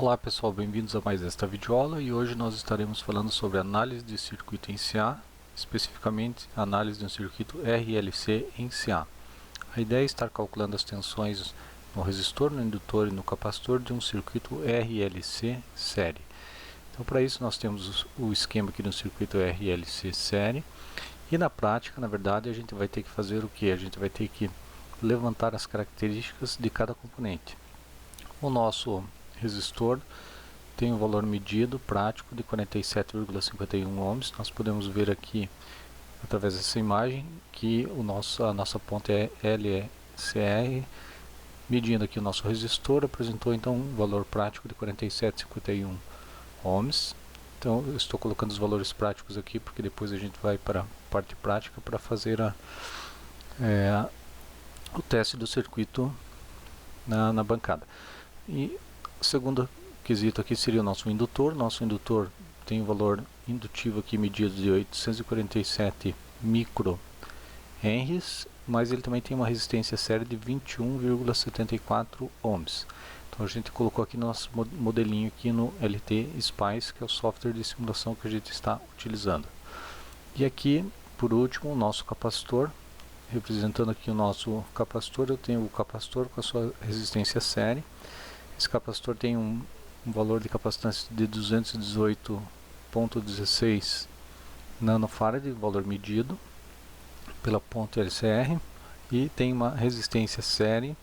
Olá pessoal, bem-vindos a mais esta videoaula e hoje nós estaremos falando sobre análise de circuito em CA, especificamente análise de um circuito RLC em CA. A ideia é estar calculando as tensões no resistor, no indutor e no capacitor de um circuito RLC série. Então para isso nós temos o esquema aqui do circuito RLC série e na prática, na verdade, a gente vai ter que fazer o que? A gente vai ter que levantar as características de cada componente. O nosso resistor tem um valor medido prático de 47,51 ohms. Nós podemos ver aqui através dessa imagem que a nossa ponte é LCR, medindo aqui o nosso resistor, apresentou então um valor prático de 47,51 ohms. Então eu estou colocando os valores práticos aqui porque depois a gente vai para a parte prática para fazer o teste do circuito na bancada. E o segundo quesito aqui seria o nosso indutor. Nosso indutor tem um valor indutivo aqui medido de 847 microhenries, mas ele também tem uma resistência série de 21,74 ohms. Então a gente colocou aqui nosso modelinho aqui no LT Spice, que é o software de simulação que a gente está utilizando. E aqui, por último, o nosso capacitor. Representando aqui o nosso capacitor, eu tenho o capacitor com a sua resistência série. Esse capacitor tem um valor de capacitância de 218,16 nanofarad, valor medido pela ponte LCR, e tem uma resistência série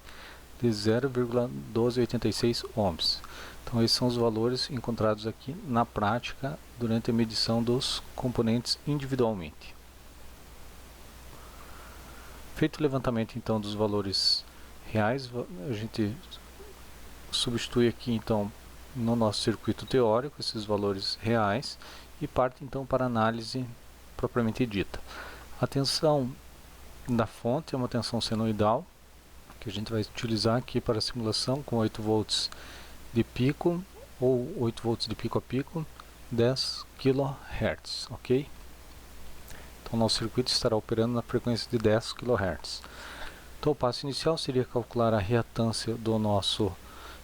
de 0,1286 ohms. Então esses são os valores encontrados aqui na prática durante a medição dos componentes individualmente. Feito o levantamento então dos valores reais, a gente substitui aqui então no nosso circuito teórico esses valores reais e parte então para a análise propriamente dita. A tensão da fonte é uma tensão senoidal, que a gente vai utilizar aqui para a simulação com 8 volts de pico ou 8 volts de pico a pico, 10 kHz, ok? Então o nosso circuito estará operando na frequência de 10 kHz. Então o passo inicial seria calcular a reatância do nosso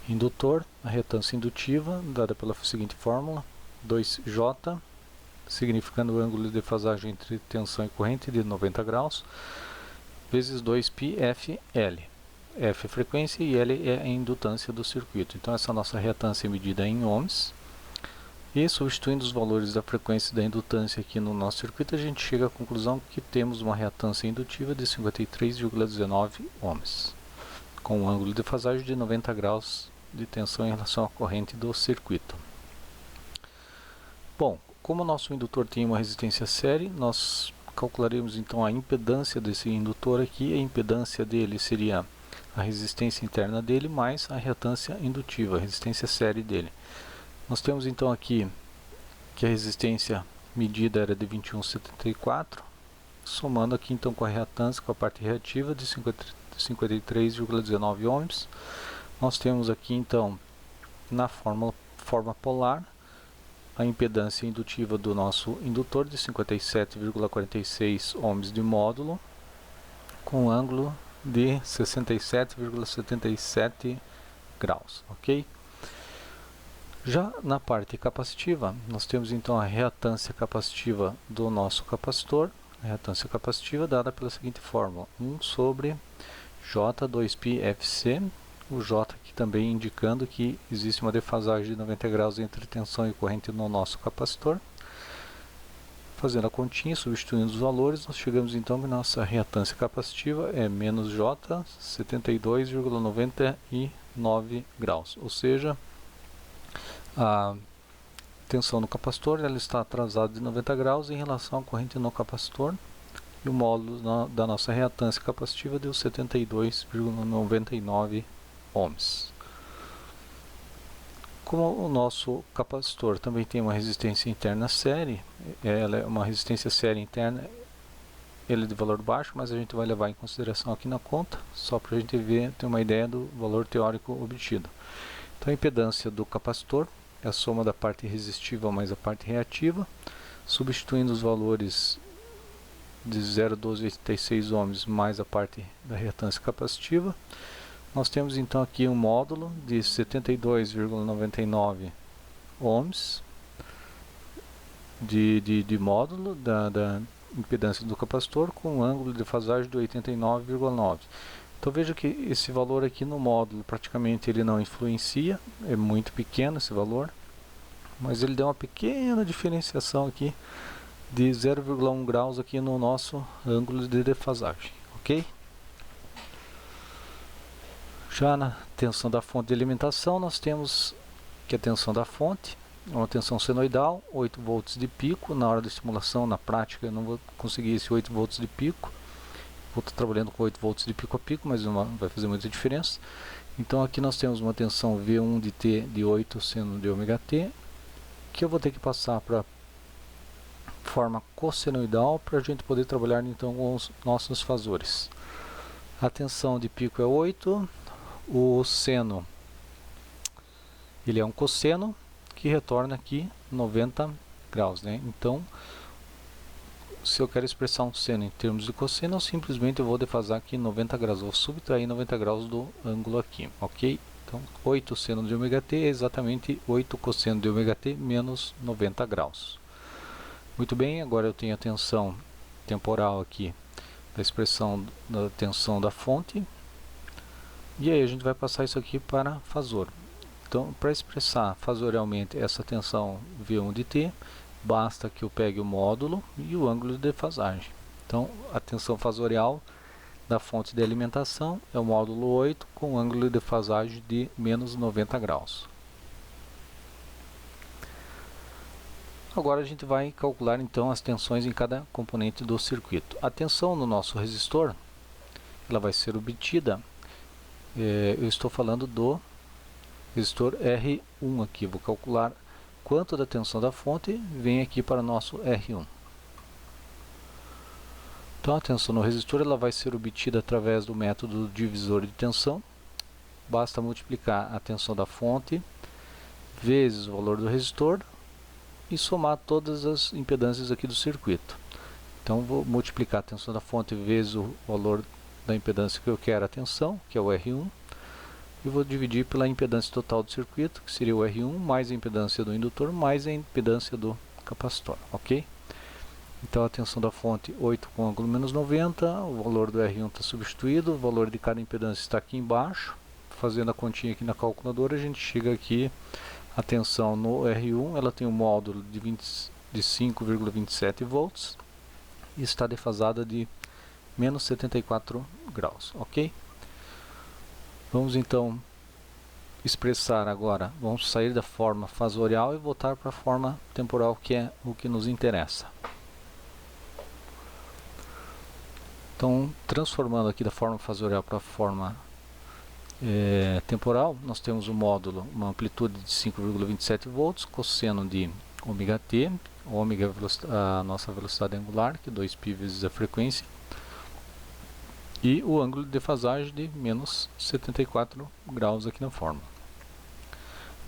indutor, a reatância indutiva, dada pela seguinte fórmula, 2J, significando o ângulo de defasagem entre tensão e corrente de 90 graus, vezes 2πfL. F é frequência e L é a indutância do circuito. Então essa nossa reatância é medida em ohms. E substituindo os valores da frequência e da indutância aqui no nosso circuito, a gente chega à conclusão que temos uma reatância indutiva de 53,19 ohms, com um ângulo de defasagem de 90 graus de tensão em relação à corrente do circuito. Bom, como o nosso indutor tem uma resistência série, nós calcularemos então a impedância desse indutor aqui. A impedância dele seria a resistência interna dele mais a reatância indutiva, a resistência série dele. Nós temos então aqui que a resistência medida era de 21,74, somando aqui então com a reatância, com a parte reativa de 53,19 ohms. Nós temos aqui então na forma polar a impedância indutiva do nosso indutor de 57,46 ohms de módulo, com um ângulo de 67,77 graus, ok? Já na parte capacitiva, nós temos então a reatância capacitiva do nosso capacitor, a reatância capacitiva dada pela seguinte fórmula, 1 sobre J2πfc, o J aqui também indicando que existe uma defasagem de 90 graus entre tensão e corrente no nosso capacitor. Fazendo a continha, substituindo os valores, nós chegamos então que nossa reatância capacitiva é menos J, 72,99 graus, ou seja, a tensão no capacitor ela está atrasada de 90 graus em relação à corrente no capacitor, e o módulo da nossa reatância capacitiva deu 72,99 ohms. Como o nosso capacitor também tem uma resistência interna série, ela é uma resistência série interna, ele é de valor baixo, mas a gente vai levar em consideração aqui na conta, só para a gente ter uma ideia do valor teórico obtido. Então a impedância do capacitor é a soma da parte resistiva mais a parte reativa, substituindo os valores de 0,1286 ohms mais a parte da reatância capacitiva, nós temos então aqui um módulo de 72,99 ohms de módulo da impedância do capacitor com um ângulo de defasagem de 89,9. Então veja que esse valor aqui no módulo praticamente ele não influencia, é muito pequeno esse valor, mas ele deu uma pequena diferenciação aqui de 0,1 graus aqui no nosso ângulo de defasagem, ok? Já na tensão da fonte de alimentação nós temos que a tensão da fonte é uma tensão senoidal, 8 volts de pico. Na hora da estimulação, na prática eu não vou conseguir esse 8 volts de pico, vou estar trabalhando com 8 volts de pico a pico, mas não vai fazer muita diferença. Então aqui nós temos uma tensão V1 de T de 8 seno de ômega T, que eu vou ter que passar para forma cossenoidal para a gente poder trabalhar então com os nossos fasores. A tensão de pico é 8, o seno ele é um cosseno que retorna aqui 90 graus, né? Então, se eu quero expressar um seno em termos de cosseno, eu simplesmente vou defasar aqui 90 graus, vou subtrair 90 graus do ângulo aqui, ok? Então, 8 seno de ômega t é exatamente 8 cosseno de ômega t menos 90 graus. Muito bem, agora eu tenho a tensão temporal aqui da expressão da tensão da fonte. E aí a gente vai passar isso aqui para fasor. Então, para expressar fasorialmente essa tensão V1 de T, basta que eu pegue o módulo e o ângulo de defasagem. Então, a tensão fasorial da fonte de alimentação é o módulo 8 com ângulo de defasagem de menos 90 graus. Agora a gente vai calcular então as tensões em cada componente do circuito. A tensão no nosso resistor, ela vai ser obtida, eu estou falando do resistor R1 aqui, vou calcular quanto da tensão da fonte vem aqui para o nosso R1. Então a tensão no resistor ela vai ser obtida através do método divisor de tensão. Basta multiplicar a tensão da fonte vezes o valor do resistor e somar todas as impedâncias aqui do circuito. Então vou multiplicar a tensão da fonte vezes o valor da impedância que eu quero a tensão, que é o R1, e vou dividir pela impedância total do circuito, que seria o R1, mais a impedância do indutor, mais a impedância do capacitor, ok? Então a tensão da fonte 8 com ângulo menos 90, o valor do R1 está substituído, o valor de cada impedância está aqui embaixo. Fazendo a continha aqui na calculadora, a gente chega aqui, a tensão no R1, ela tem um módulo de 5,27 volts e está defasada de menos 74 graus, ok? Vamos então expressar agora, vamos sair da forma fasorial e voltar para a forma temporal, que é o que nos interessa. Então, transformando aqui da forma fasorial para a forma temporal, nós temos um módulo, uma amplitude de 5,27 volts, cosseno de ômega t, ômega é a nossa velocidade angular, que é 2π vezes a frequência, e o ângulo de defasagem de menos 74 graus aqui na forma.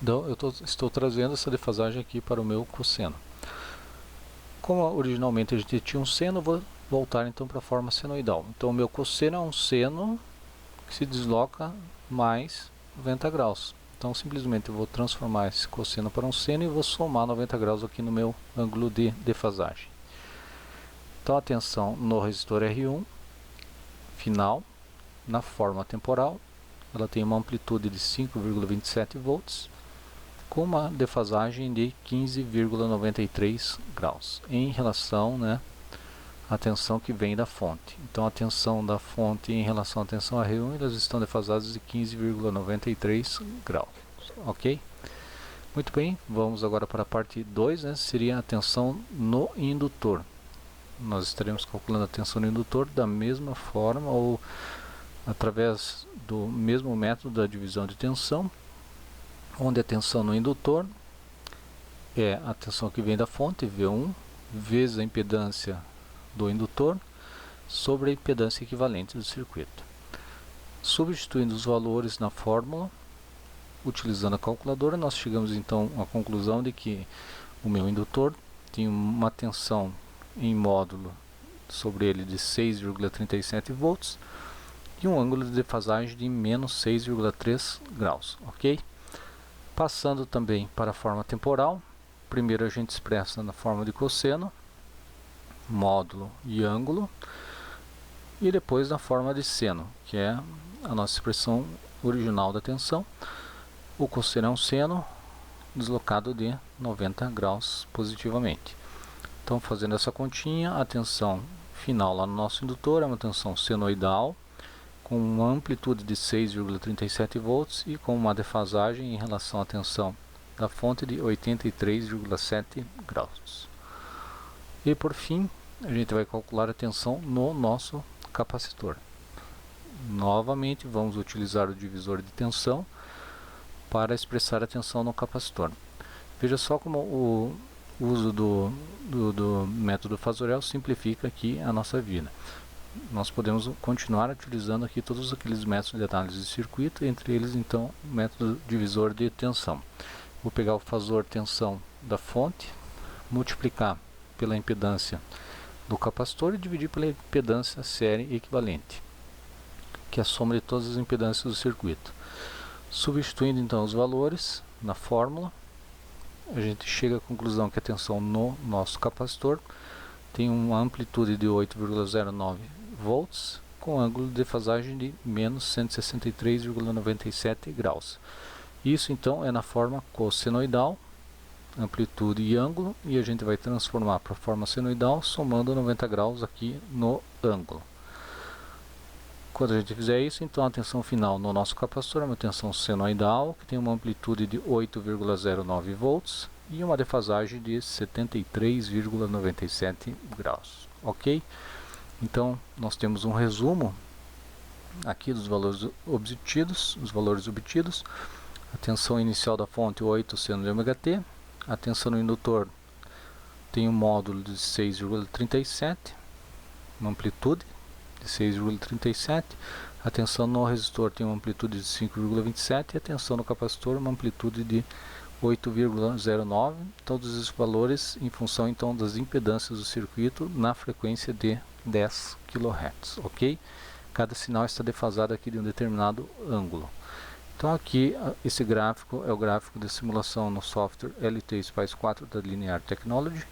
Então, eu estou trazendo essa defasagem aqui para o meu cosseno. Como originalmente a gente tinha um seno, eu vou voltar então para a forma senoidal. Então, o meu cosseno é um seno que se desloca mais 90 graus. Então, simplesmente eu vou transformar esse cosseno para um seno e vou somar 90 graus aqui no meu ângulo de defasagem. Então, a tensão no resistor R1 final, na forma temporal, ela tem uma amplitude de 5,27 volts com uma defasagem de 15,93 graus em relação, né, à tensão que vem da fonte. Então a tensão da fonte em relação à tensão R1, elas estão defasadas de 15,93 graus, ok? Muito bem, vamos agora para a parte 2, né, seria a tensão no indutor. Nós estaremos calculando a tensão no indutor da mesma forma ou através do mesmo método da divisão de tensão, onde a tensão no indutor é a tensão que vem da fonte, V1, vezes a impedância do indutor, sobre a impedância equivalente do circuito. Substituindo os valores na fórmula, utilizando a calculadora, nós chegamos então à conclusão de que o meu indutor tem uma tensão em módulo sobre ele de 6,37 volts e um ângulo de defasagem de menos 6,3 graus, ok? Passando também para a forma temporal, primeiro a gente expressa na forma de cosseno, módulo e ângulo, e depois na forma de seno, que é a nossa expressão original da tensão. O cosseno é um seno deslocado de 90 graus positivamente. Então, fazendo essa continha, a tensão final lá no nosso indutor é uma tensão senoidal, com uma amplitude de 6,37 volts e com uma defasagem em relação à tensão da fonte de 83,7 graus. E por fim, a gente vai calcular a tensão no nosso capacitor. Novamente, vamos utilizar o divisor de tensão para expressar a tensão no capacitor. Veja só como o uso do método Fazorel simplifica aqui a nossa vida. Nós podemos continuar utilizando aqui todos aqueles métodos de análise de circuito, entre eles então o método divisor de tensão. Vou pegar o fator tensão da fonte, multiplicar pela impedância do capacitor e dividir pela impedância série equivalente, que é a soma de todas as impedâncias do circuito. Substituindo então os valores na fórmula, a gente chega à conclusão que a tensão no nosso capacitor tem uma amplitude de 8,09 volts com ângulo de defasagem de menos 163,97 graus. Isso então é na forma cossenoidal, amplitude e ângulo, e a gente vai transformar para a forma senoidal somando 90 graus aqui no ângulo. Quando a gente fizer isso, então a tensão final no nosso capacitor é uma tensão senoidal, que tem uma amplitude de 8,09 volts e uma defasagem de 73,97 graus, ok? Então, nós temos um resumo aqui dos valores obtidos. A tensão inicial da fonte 8 seno de ωt, a tensão no indutor tem um módulo de 6,37, uma amplitude de 6,37, a tensão no resistor tem uma amplitude de 5,27 e a tensão no capacitor uma amplitude de 8,09, todos esses valores em função então das impedâncias do circuito na frequência de 10 kHz, ok? Cada sinal está defasado aqui de um determinado ângulo. Então aqui, esse gráfico é o gráfico de simulação no software LT Spice 4 da Linear Technology.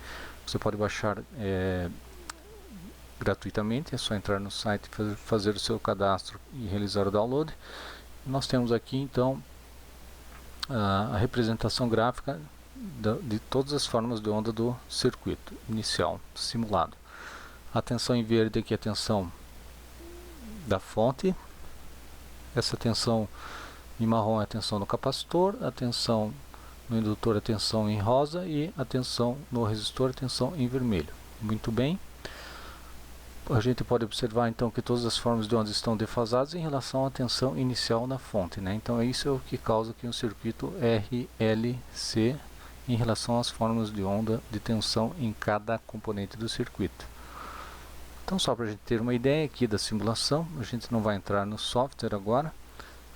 Você pode baixar gratuitamente, é só entrar no site, fazer o seu cadastro e realizar o download. Nós temos aqui então a representação gráfica de todas as formas de onda do circuito inicial simulado. A tensão em verde aqui é a tensão da fonte, essa tensão em marrom é a tensão no capacitor, a tensão no indutor é a tensão em rosa e a tensão no resistor é a tensão em vermelho. Muito bem. A gente pode observar então que todas as formas de onda estão defasadas em relação à tensão inicial na fonte, né? Então isso é o que causa aqui um circuito RLC em relação às formas de onda de tensão em cada componente do circuito. Então, só para a gente ter uma ideia aqui da simulação, a gente não vai entrar no software agora.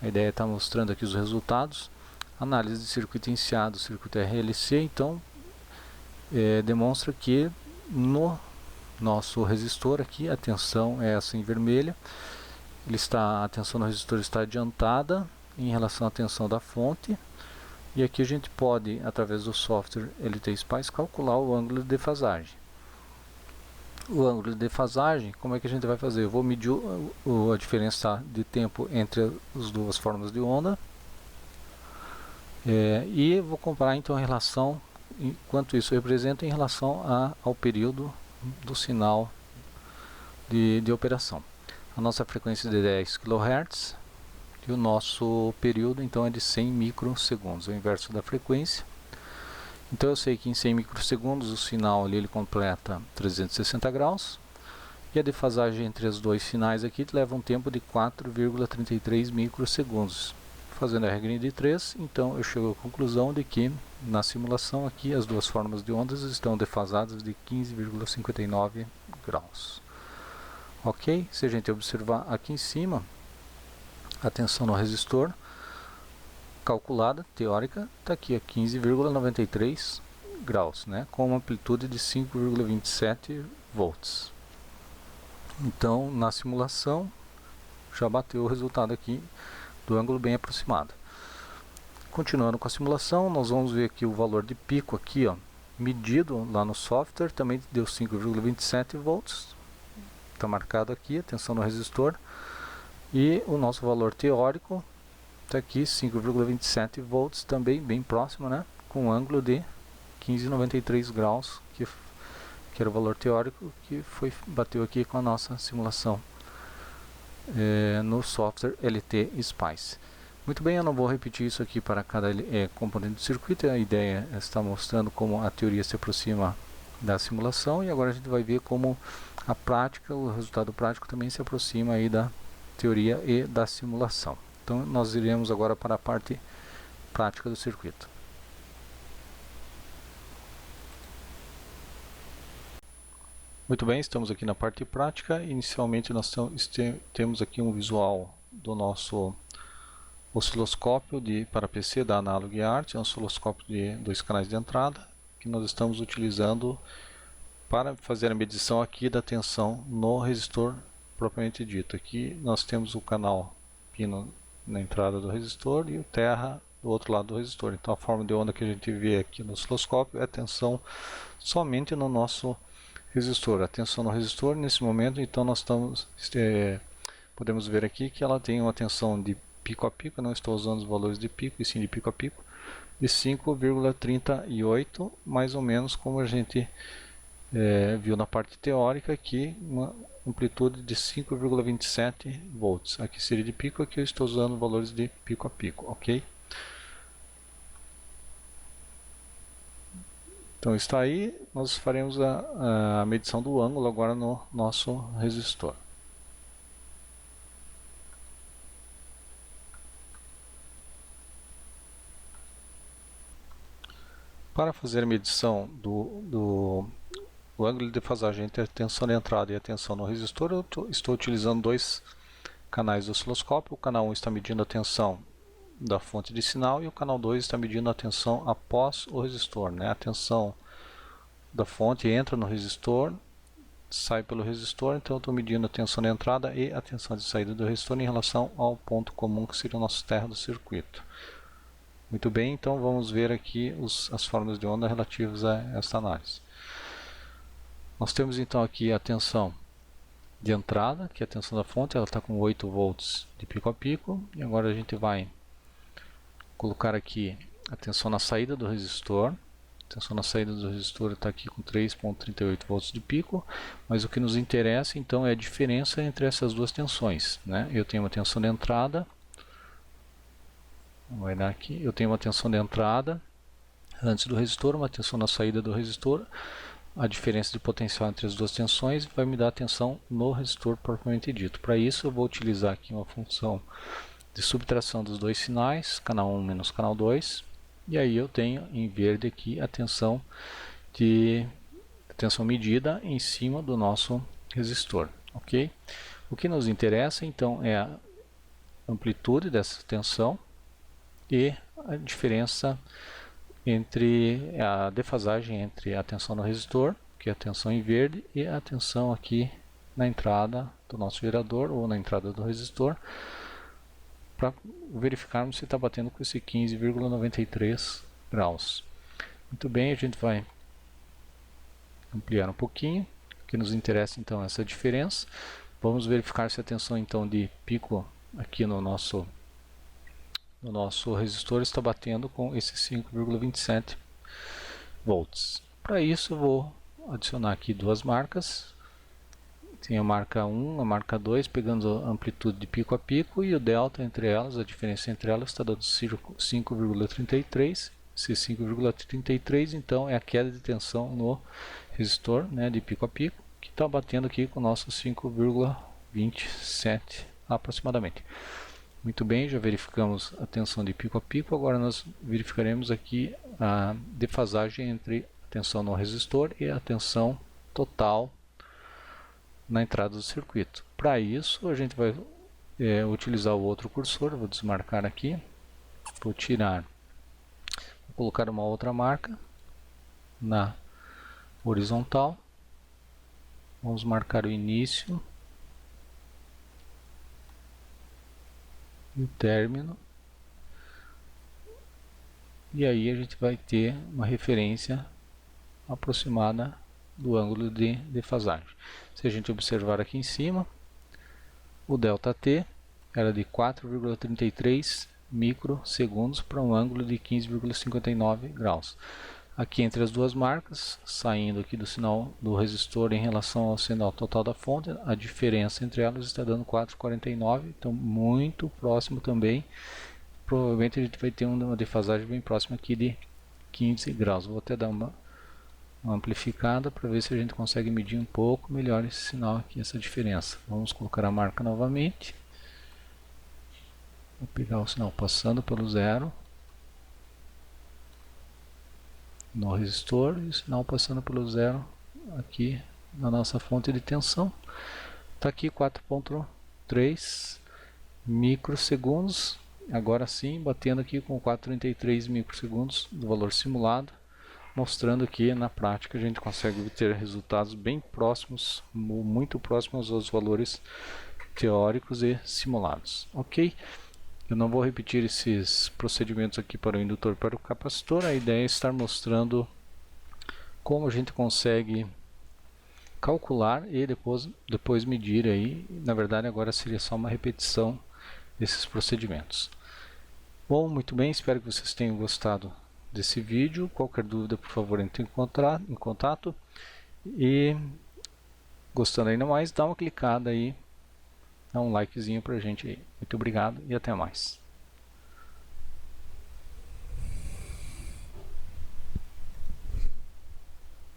A ideia é estar mostrando aqui os resultados. Análise de circuito iniciado, circuito RLC, então demonstra que no nosso resistor aqui a tensão é essa em vermelha. A tensão no resistor está adiantada em relação à tensão da fonte. E aqui a gente pode, através do software LT Spice, calcular o ângulo de defasagem. O ângulo de defasagem, como é que a gente vai fazer? Eu vou medir a diferença de tempo entre as duas formas de onda e vou comparar então a relação, quanto isso representa em relação ao período do sinal de operação. A nossa frequência é de 10 kHz e o nosso período então é de 100 microsegundos, é o inverso da frequência. Então eu sei que em 100 microsegundos o sinal ali ele completa 360 graus e a defasagem entre os dois sinais aqui leva um tempo de 4,33 microsegundos. Fazendo a regrinha de 3, então eu chego à conclusão de que na simulação aqui as duas formas de ondas estão defasadas de 15,59 graus. Ok? Se a gente observar aqui em cima, a tensão no resistor calculada, teórica, está aqui a 15,93 graus, né, com uma amplitude de 5,27 volts. Então, na simulação, já bateu o resultado aqui do ângulo bem aproximado. Continuando com a simulação, nós vamos ver aqui o valor de pico aqui, ó, medido lá no software, também deu 5,27 volts, está marcado aqui, atenção no resistor, e o nosso valor teórico está aqui, 5,27 volts, também bem próximo, né, com um ângulo de 15,93 graus, que era o valor teórico que bateu aqui com a nossa simulação no software LT Spice. Muito bem, eu não vou repetir isso aqui para cada componente do circuito, a ideia é estar mostrando como a teoria se aproxima da simulação, e agora a gente vai ver como a prática, o resultado prático também se aproxima aí da teoria e da simulação. Então nós iremos agora para a parte prática do circuito. Muito bem, estamos aqui na parte prática. Inicialmente nós temos aqui um visual do nosso osciloscópio para PC da Analog Art, é um osciloscópio de 2 canais de entrada, que nós estamos utilizando para fazer a medição aqui da tensão no resistor propriamente dito. Aqui nós temos o canal pino na entrada do resistor e o terra do outro lado do resistor. Então a forma de onda que a gente vê aqui no osciloscópio é a tensão somente no nosso resistor. A tensão no resistor nesse momento, então nós podemos ver aqui que ela tem uma tensão de pico a pico, não estou usando os valores de pico, e sim de pico a pico, de 5,38, mais ou menos como a gente viu na parte teórica aqui, uma amplitude de 5,27 volts. Aqui seria de pico, aqui eu estou usando valores de pico a pico, ok? Então está aí, nós faremos a medição do ângulo agora no nosso resistor. Para fazer a medição do ângulo de defasagem entre a tensão de entrada e a tensão no resistor, eu estou utilizando 2 canais do osciloscópio. O canal 1 está medindo a tensão da fonte de sinal e o canal 2 está medindo a tensão após o resistor, né? A tensão da fonte entra no resistor, sai pelo resistor, então eu estou medindo a tensão de entrada e a tensão de saída do resistor em relação ao ponto comum que seria o nosso terra do circuito. Muito bem, então vamos ver aqui as formas de onda relativas a esta análise. Nós temos então aqui a tensão de entrada, que é a tensão da fonte, ela está com 8 volts de pico a pico, e agora a gente vai colocar aqui a tensão na saída do resistor. A tensão na saída do resistor está aqui com 3,38 volts de pico, mas o que nos interessa então é a diferença entre essas duas tensões, né? Eu tenho uma tensão de entrada, vai dar aqui, eu tenho uma tensão de entrada antes do resistor, uma tensão na saída do resistor. A diferença de potencial entre as duas tensões vai me dar a tensão no resistor propriamente dito. Para isso eu vou utilizar aqui uma função de subtração dos dois sinais, canal 1 menos canal 2, e aí eu tenho em verde aqui a tensão medida em cima do nosso resistor, ok? O que nos interessa então é a amplitude dessa tensão e a diferença entre a defasagem entre a tensão no resistor, que é a tensão em verde, e a tensão aqui na entrada do nosso gerador ou na entrada do resistor, para verificarmos se está batendo com esse 15,93 graus. Muito bem, a gente vai ampliar um pouquinho. O que nos interessa então é essa diferença. Vamos verificar se a tensão então de pico aqui no nosso resistor está batendo com esses 5,27 volts. Para isso eu vou adicionar aqui 2 marcas. Tem a marca 1, a marca 2, pegando a amplitude de pico a pico, e o delta entre elas, a diferença entre elas está dando 5,33. Esse 5,33 então é a queda de tensão no resistor, né, de pico a pico, que está batendo aqui com o nosso 5,27 aproximadamente. Muito bem, já verificamos a tensão de pico a pico, agora nós verificaremos aqui a defasagem entre a tensão no resistor e a tensão total na entrada do circuito. Para isso, a gente vai utilizar o outro cursor, vou desmarcar aqui, vou tirar, vou colocar uma outra marca na horizontal, vamos marcar o início e o término. E aí a gente vai ter uma referência aproximada do ângulo de defasagem. Se a gente observar aqui em cima, o ΔT era de 4,33 microsegundos para um ângulo de 15,59 graus. Aqui entre as duas marcas, saindo aqui do sinal do resistor em relação ao sinal total da fonte, a diferença entre elas está dando 4,49, então muito próximo também. Provavelmente a gente vai ter uma defasagem bem próxima aqui de 15 graus. Vou até dar uma amplificada para ver se a gente consegue medir um pouco melhor esse sinal aqui, essa diferença. Vamos colocar a marca novamente. Vou pegar o sinal passando pelo zero no resistor e o sinal passando pelo zero aqui na nossa fonte de tensão. Está aqui 4,3 microsegundos. Agora sim, batendo aqui com 4,33 microsegundos do valor simulado, mostrando que na prática a gente consegue obter resultados bem próximos, muito próximos aos valores teóricos e simulados. Ok? Eu não vou repetir esses procedimentos aqui para o indutor e para o capacitor. A ideia é estar mostrando como a gente consegue calcular e depois medir aí. Na verdade agora seria só uma repetição desses procedimentos. Bom, muito bem, espero que vocês tenham gostado desse vídeo. Qualquer dúvida, por favor, entre em contato. E gostando ainda mais, dá uma clicada aí, dá um likezinho pra gente aí. Muito obrigado e até mais.